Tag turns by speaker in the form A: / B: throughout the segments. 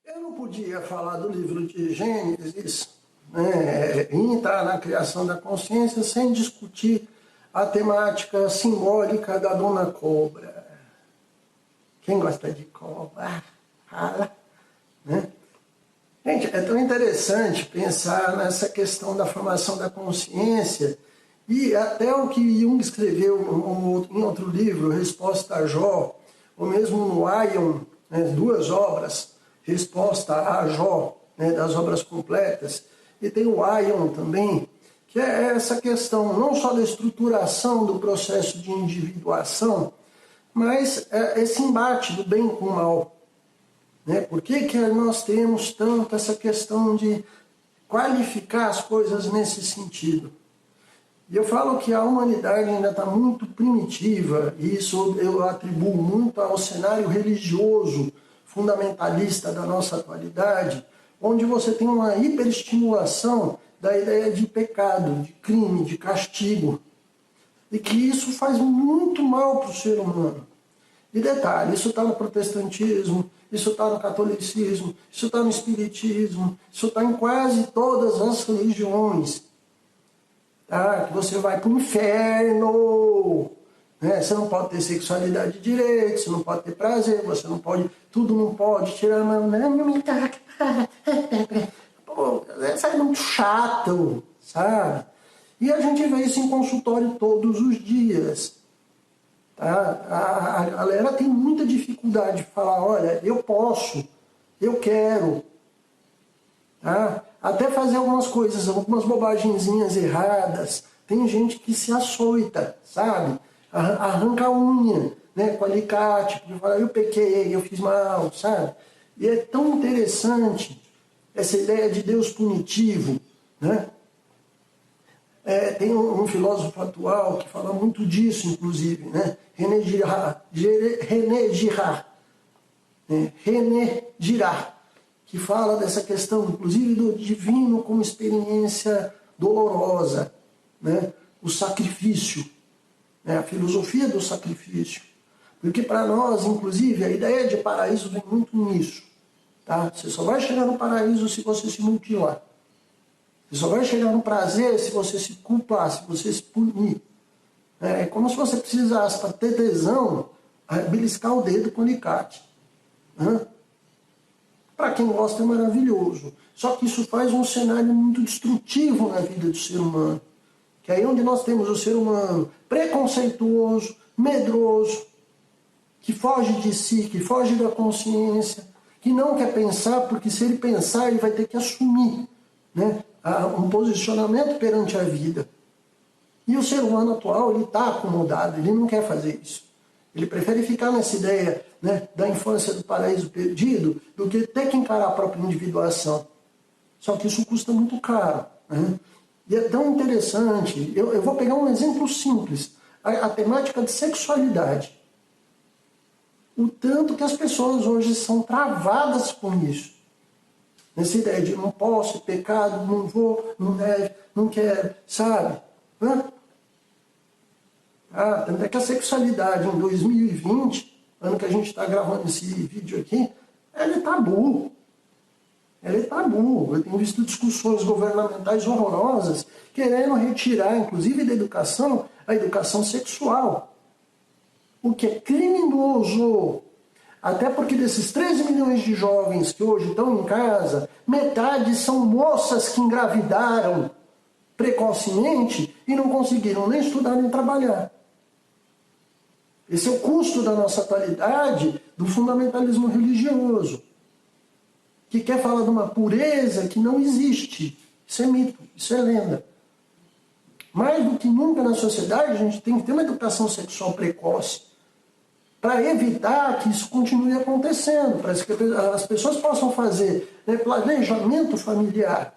A: Eu não podia falar do livro de Gênesis, né, e entrar na criação da consciência sem discutir a temática simbólica da Dona Cobra. Quem gosta de cobra? Fala, né? Gente, é tão interessante pensar nessa questão da formação da consciência e até o que Jung escreveu em outro livro, Resposta a Jó, ou mesmo no Aion, né, duas obras, Resposta a Jó, né, das obras completas, e tem o Aion também, que é essa questão não só da estruturação do processo de individuação, mas esse embate do bem com o mal. Né? Por que nós temos tanto essa questão de qualificar as coisas nesse sentido? E eu falo que a humanidade ainda está muito primitiva, e isso eu atribuo muito ao cenário religioso fundamentalista da nossa atualidade, onde você tem uma hiperestimulação da ideia de pecado, de crime, de castigo, e que isso faz muito mal para o ser humano. E detalhe, isso está no protestantismo, isso está no catolicismo, isso está no espiritismo, isso está em quase todas as religiões. Tá? Que você vai para o inferno, né? Você não pode ter sexualidade direito, você não pode ter prazer, você não pode, tudo não pode, tirar a mão, não me toca. Pô, isso é muito chato, sabe? E a gente vê isso em consultório todos os dias. Tá? A galera tem muita dificuldade de falar, olha, eu posso, eu quero. Tá? Até fazer algumas coisas, algumas bobagenzinhas erradas. Tem gente que se açoita, sabe? Arranca a unha, né, com alicate, porque fala, eu pequei, eu fiz mal, sabe? E é tão interessante essa ideia de Deus punitivo, né? Tem um filósofo atual que fala muito disso, inclusive, né? René Girard, que fala dessa questão, inclusive, do divino como experiência dolorosa, né? O sacrifício, né? A filosofia do sacrifício. Porque para nós, inclusive, a ideia de paraíso vem muito nisso. Tá? Você só vai chegar no paraíso se você se mutilar. Você só vai chegar no prazer se você se culpar, se você se punir. É como se você precisasse, para ter tesão, beliscar o dedo com alicate. Né? Para quem gosta é maravilhoso. Só que isso faz um cenário muito destrutivo na vida do ser humano. Que é aí onde nós temos o ser humano preconceituoso, medroso, que foge de si, que foge da consciência, que não quer pensar, porque se ele pensar, ele vai ter que assumir, né, um posicionamento perante a vida. E o ser humano atual, ele está acomodado, ele não quer fazer isso. Ele prefere ficar nessa ideia, né, da infância do paraíso perdido do que ter que encarar a própria individuação. Só que isso custa muito caro. Né? E é tão interessante. Eu vou pegar um exemplo simples. A temática de sexualidade. O tanto que as pessoas hoje são travadas com isso. Nessa ideia de não posso, é pecado, não vou, não deve, não quero, sabe? Tanto é que a sexualidade em 2020, ano que a gente está gravando esse vídeo aqui, ela é tabu. Ela é tabu. Eu tenho visto discussões governamentais horrorosas querendo retirar, inclusive da educação, a educação sexual. O que é criminoso. Até porque desses 13 milhões de jovens que hoje estão em casa, metade são moças que engravidaram precocemente e não conseguiram nem estudar nem trabalhar. Esse é o custo da nossa atualidade do fundamentalismo religioso, que quer falar de uma pureza que não existe. Isso é mito, isso é lenda. Mais do que nunca na sociedade, a gente tem que ter uma educação sexual precoce, para evitar que isso continue acontecendo, para que as pessoas possam fazer, né, planejamento familiar.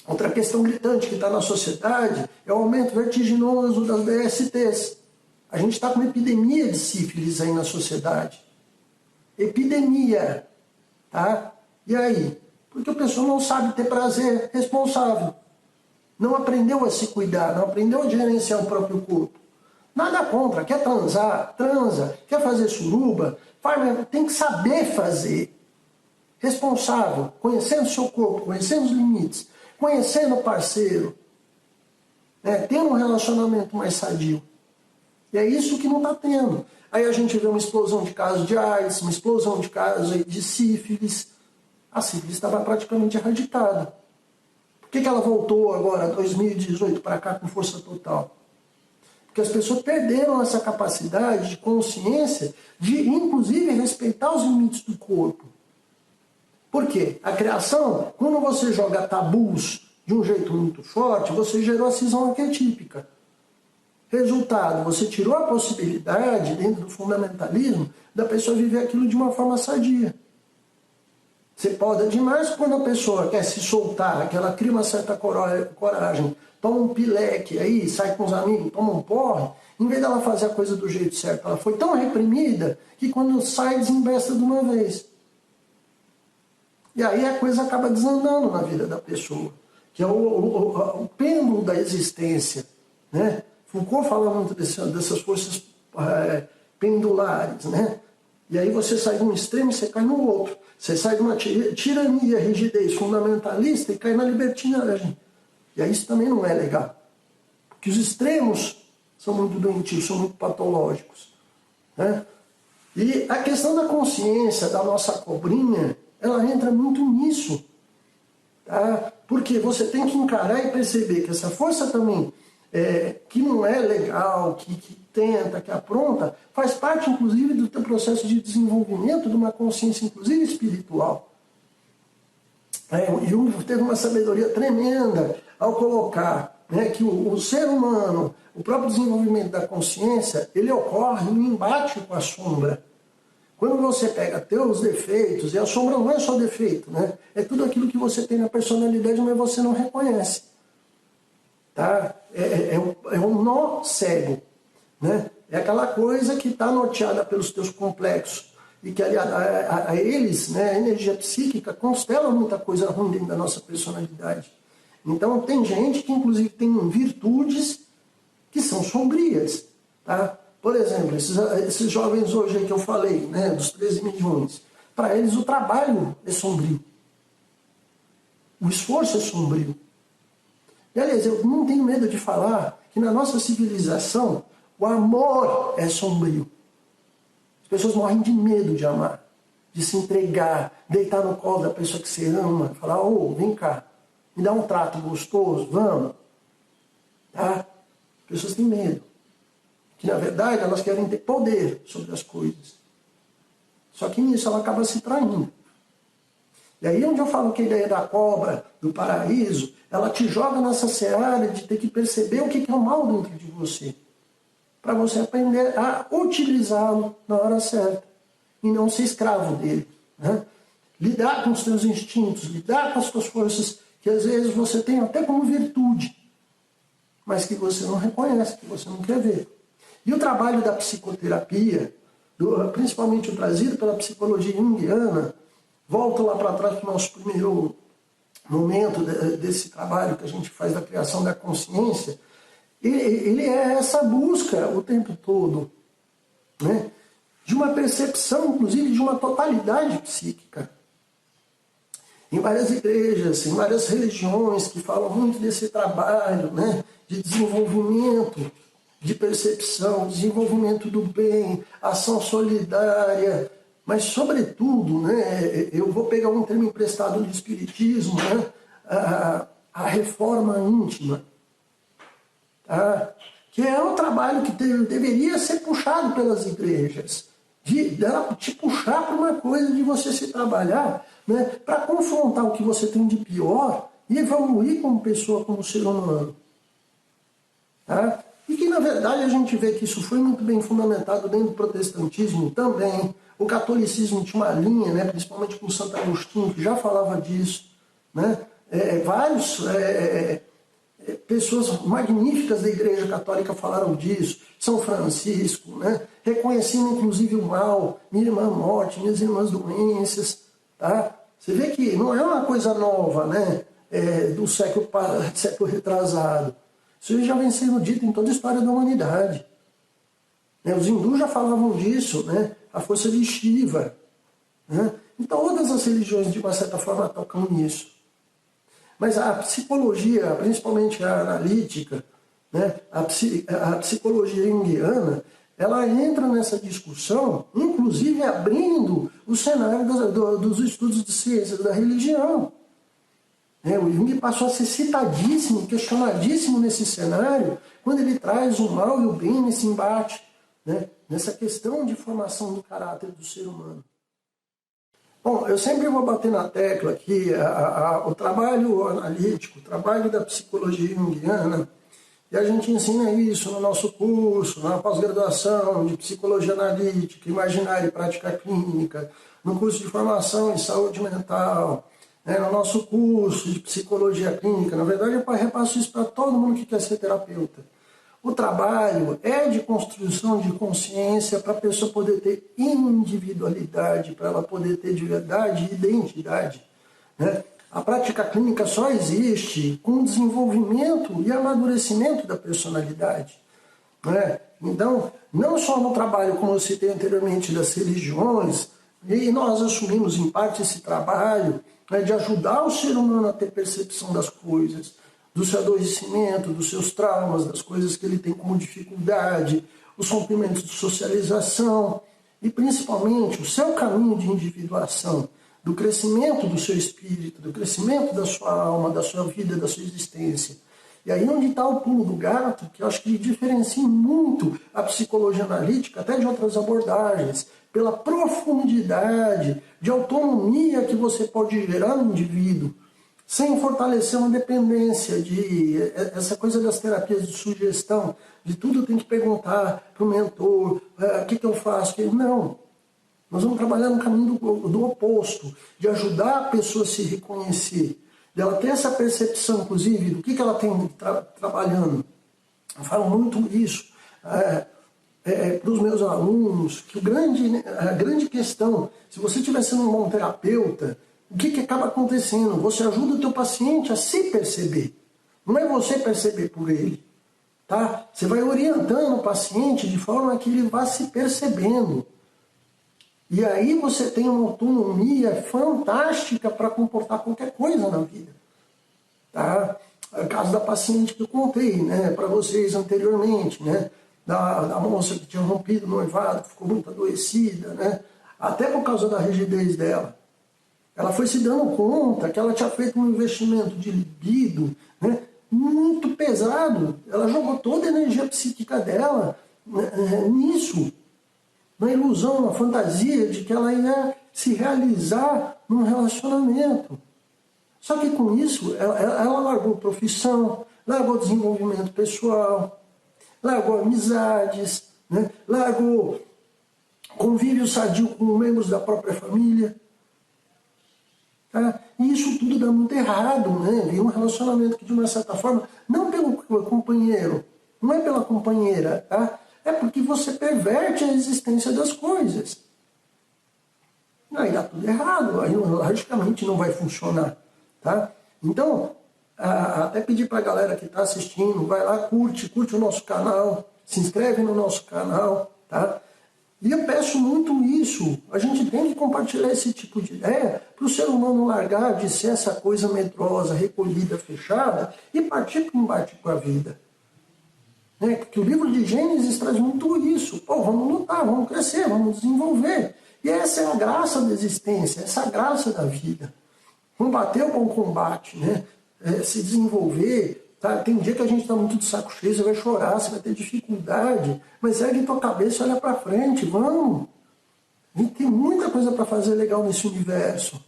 A: Outra questão gritante que está na sociedade é o aumento vertiginoso das DSTs. A gente está com uma epidemia de sífilis aí na sociedade. Epidemia. Tá? E aí? Porque o pessoal não sabe ter prazer responsável. Não aprendeu a se cuidar, não aprendeu a gerenciar o próprio corpo. Nada contra, quer transar, transa, quer fazer suruba, tem que saber fazer. responsável, conhecendo o seu corpo, conhecendo os limites, conhecendo o parceiro, né? Tendo um relacionamento mais sadio. E é isso que não está tendo. Aí a gente vê uma explosão de casos de AIDS, uma explosão de casos de sífilis. A sífilis estava praticamente erradicada. Por que ela voltou agora, 2018, para cá com força total? Porque as pessoas perderam essa capacidade de consciência de, inclusive, respeitar os limites do corpo. Por quê? A criação, quando você joga tabus de um jeito muito forte, você gerou a cisão arquetípica. Resultado, você tirou a possibilidade, dentro do fundamentalismo, da pessoa viver aquilo de uma forma sadia. Você poda demais quando a pessoa quer se soltar, que ela cria uma certa coragem, toma um pileque aí, sai com os amigos, toma um porre, em vez dela fazer a coisa do jeito certo, ela foi tão reprimida que quando sai, desembesta de uma vez. E aí a coisa acaba desandando na vida da pessoa, que é o pêndulo da existência, né? Foucault fala muito dessas forças pendulares, né? E aí você sai de um extremo e você cai no outro. Você sai de uma tirania, rigidez fundamentalista e cai na libertinagem. E aí isso também não é legal. Porque os extremos são muito doentios, são muito patológicos, né? E a questão da consciência, da nossa cobrinha, ela entra muito nisso. Tá? Porque você tem que encarar e perceber que essa força também, que não é legal, que tenta, que apronta, faz parte, inclusive, do teu processo de desenvolvimento de uma consciência, inclusive, espiritual. Jung teve uma sabedoria tremenda ao colocar, né, que o ser humano, o próprio desenvolvimento da consciência, ele ocorre no embate com a sombra. Quando você pega teus defeitos, e a sombra não é só defeito, né? É tudo aquilo que você tem na personalidade, mas você não reconhece. Tá? É um nó cego, né? É aquela coisa que está norteada pelos teus complexos e que a eles, né, a energia psíquica constela muita coisa ruim dentro da nossa personalidade. Então tem gente que inclusive tem virtudes que são sombrias, tá? Por exemplo, esses jovens hoje aí que eu falei, né, dos 13 milhões, para eles o trabalho é sombrio, o esforço é sombrio. E, aliás, eu não tenho medo de falar que na nossa civilização o amor é sombrio. As pessoas morrem de medo de amar, de se entregar, deitar no colo da pessoa que você ama, falar, vem cá, me dá um trato gostoso, vamos. Tá? As pessoas têm medo. Que, na verdade, elas querem ter poder sobre as coisas. Só que nisso ela acaba se traindo. E aí onde eu falo que a ideia da cobra, do paraíso, ela te joga nessa seara de ter que perceber o que é o mal dentro de você. Para você aprender a utilizá-lo na hora certa. E não ser escravo dele. Né? Lidar com os seus instintos, lidar com as suas forças, que às vezes você tem até como virtude, mas que você não reconhece, que você não quer ver. E o trabalho da psicoterapia, principalmente o trazido pela psicologia junguiana, volta lá para trás para o nosso primeiro momento desse trabalho que a gente faz da criação da consciência, ele é essa busca o tempo todo, né? De uma percepção, inclusive, de uma totalidade psíquica. Em várias igrejas, em várias religiões que falam muito desse trabalho, né, de desenvolvimento, de percepção, desenvolvimento do bem, ação solidária, mas, sobretudo, né, eu vou pegar um termo emprestado do Espiritismo, né, a reforma íntima, tá? Que é um trabalho que deveria ser puxado pelas igrejas, dela te puxar para uma coisa de você se trabalhar, né, para confrontar o que você tem de pior e evoluir como pessoa, como ser humano. Tá? E que, na verdade, a gente vê que isso foi muito bem fundamentado dentro do protestantismo também. O catolicismo tinha uma linha, né, principalmente com Santo Agostinho, que já falava disso. Né? Pessoas magníficas da Igreja Católica falaram disso. São Francisco, né? Reconhecendo inclusive o mal, minha irmã morte, minhas irmãs doenças. Tá? Você vê que não é uma coisa nova, né, do século retrasado. Isso já vem sendo dito em toda a história da humanidade. Os hindus já falavam disso, né? A força de Shiva. Né? Então, todas as religiões, de uma certa forma, tocam nisso. Mas a psicologia, principalmente a analítica, né, a psicologia junguiana, ela entra nessa discussão, inclusive abrindo o cenário dos estudos de ciências da religião. O Jung passou a ser citadíssimo, questionadíssimo nesse cenário, quando ele traz o mal e o bem nesse embate, né, nessa questão de formação do caráter do ser humano. Bom, eu sempre vou bater na tecla que o trabalho analítico, o trabalho da psicologia junguiana, e a gente ensina isso no nosso curso, na pós-graduação de psicologia analítica, imaginária e prática clínica, no curso de formação em saúde mental, no nosso curso de psicologia clínica. Na verdade, eu repasso isso para todo mundo que quer ser terapeuta. O trabalho é de construção de consciência para a pessoa poder ter individualidade, para ela poder ter de verdade identidade, né? A prática clínica só existe com o desenvolvimento e amadurecimento da personalidade, né? Então, não só no trabalho, como eu citei anteriormente, das religiões, e nós assumimos em parte esse trabalho, né, de ajudar o ser humano a ter percepção das coisas, do seu adoecimento, dos seus traumas, das coisas que ele tem como dificuldade, os rompimentos de socialização e principalmente o seu caminho de individuação, do crescimento do seu espírito, do crescimento da sua alma, da sua vida, da sua existência. E aí onde está o pulo do gato, que eu acho que diferencia muito a psicologia analítica até de outras abordagens, pela profundidade de autonomia que você pode gerar no indivíduo, sem fortalecer uma dependência, de essa coisa das terapias de sugestão, de tudo tem que perguntar para o mentor, o que eu faço? Não. Nós vamos trabalhar no caminho do oposto, de ajudar a pessoa a se reconhecer, de ela ter essa percepção, inclusive, do que ela tem trabalhando. Eu falo muito isso para os meus alunos, que a grande questão, se você estiver sendo um bom terapeuta, o que acaba acontecendo? Você ajuda o teu paciente a se perceber. Não é você perceber por ele. Tá? Você vai orientando o paciente de forma que ele vá se percebendo. E aí você tem uma autonomia fantástica para comportar qualquer coisa na vida. Tá? O caso da paciente que eu contei, né, para vocês anteriormente, né, da moça que tinha rompido o noivado, que ficou muito adoecida, né, até por causa da rigidez dela. Ela foi se dando conta que ela tinha feito um investimento de libido, né, muito pesado. Ela jogou toda a energia psíquica dela, né, nisso. Na ilusão, na fantasia de que ela ia se realizar num relacionamento. Só que com isso, ela largou profissão, largou desenvolvimento pessoal, largou amizades, né, largou convívio sadio com membros da própria família. Tá? E isso tudo dá muito errado, né? Vem um relacionamento que, de uma certa forma, não pelo companheiro, não é pela companheira, tá? É porque você perverte a existência das coisas. Aí dá tudo errado, aí logicamente não vai funcionar. Tá? Então, até pedir para a galera que está assistindo, vai lá, curte o nosso canal, se inscreve no nosso canal. Tá? E eu peço muito isso, a gente tem que compartilhar esse tipo de ideia para o ser humano largar de ser essa coisa medrosa, recolhida, fechada e partir para um embate com a vida. Porque o livro de Gênesis traz muito isso. Pô, vamos lutar, vamos crescer, vamos desenvolver. E essa é a graça da existência, essa é a graça da vida. Combater o bom combate, né? Se desenvolver. Tá? Tem dia que a gente está muito de saco cheio, você vai chorar, você vai ter dificuldade, mas ergue tua cabeça e olha para frente, vamos. A gente tem muita coisa para fazer legal nesse universo.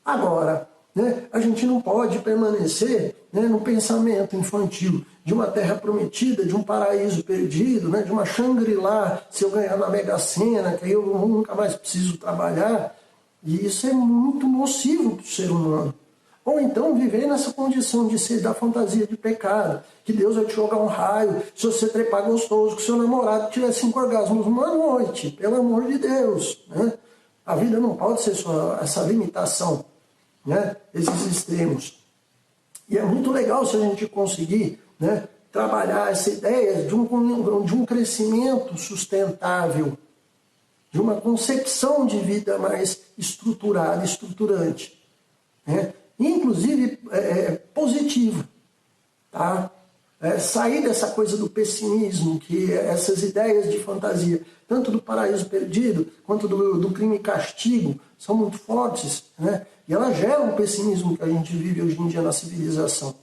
A: Agora, né, a gente não pode permanecer, né, no pensamento infantil de uma terra prometida, de um paraíso perdido, né, de uma Shangri-La, se eu ganhar na Mega Sena, que aí eu nunca mais preciso trabalhar. E isso é muito nocivo para o ser humano. Ou então viver nessa condição de ser da fantasia de pecado, que Deus vai te jogar um raio, se você trepar gostoso, que seu namorado tiver 5 orgasmos uma noite, pelo amor de Deus. Né? A vida não pode ser só essa limitação, né? Esses extremos. E é muito legal se a gente conseguir, né, trabalhar essa ideia de um crescimento sustentável, de uma concepção de vida mais estruturada, estruturante, né? Inclusive positiva, tá? Sair dessa coisa do pessimismo, que essas ideias de fantasia, tanto do paraíso perdido, quanto do crime e castigo, são muito fortes, né? E elas geram o pessimismo que a gente vive hoje em dia na civilização,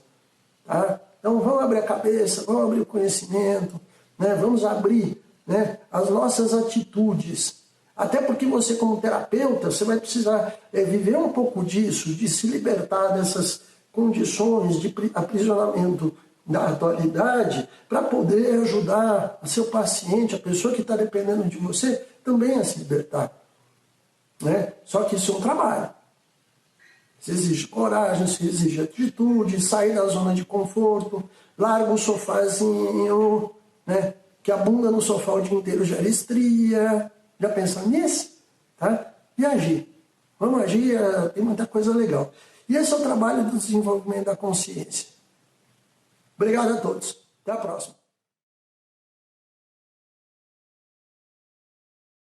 A: tá? Então vamos abrir a cabeça, vamos abrir o conhecimento, né? Vamos abrir, né, as nossas atitudes. Até porque você, como terapeuta, você vai precisar viver um pouco disso, de se libertar dessas condições de aprisionamento da atualidade, para poder ajudar o seu paciente, a pessoa que está dependendo de você, também a se libertar, né? Só que isso é um trabalho. Isso exige coragem, isso exige atitude, sair da zona de conforto, larga o sofazinho, né? Que a bunda no sofá o dia inteiro gera estria. Já pensou nisso? Tá? E agir. Vamos agir, tem muita coisa legal. E esse é o trabalho do desenvolvimento da consciência. Obrigado a todos. Até a próxima.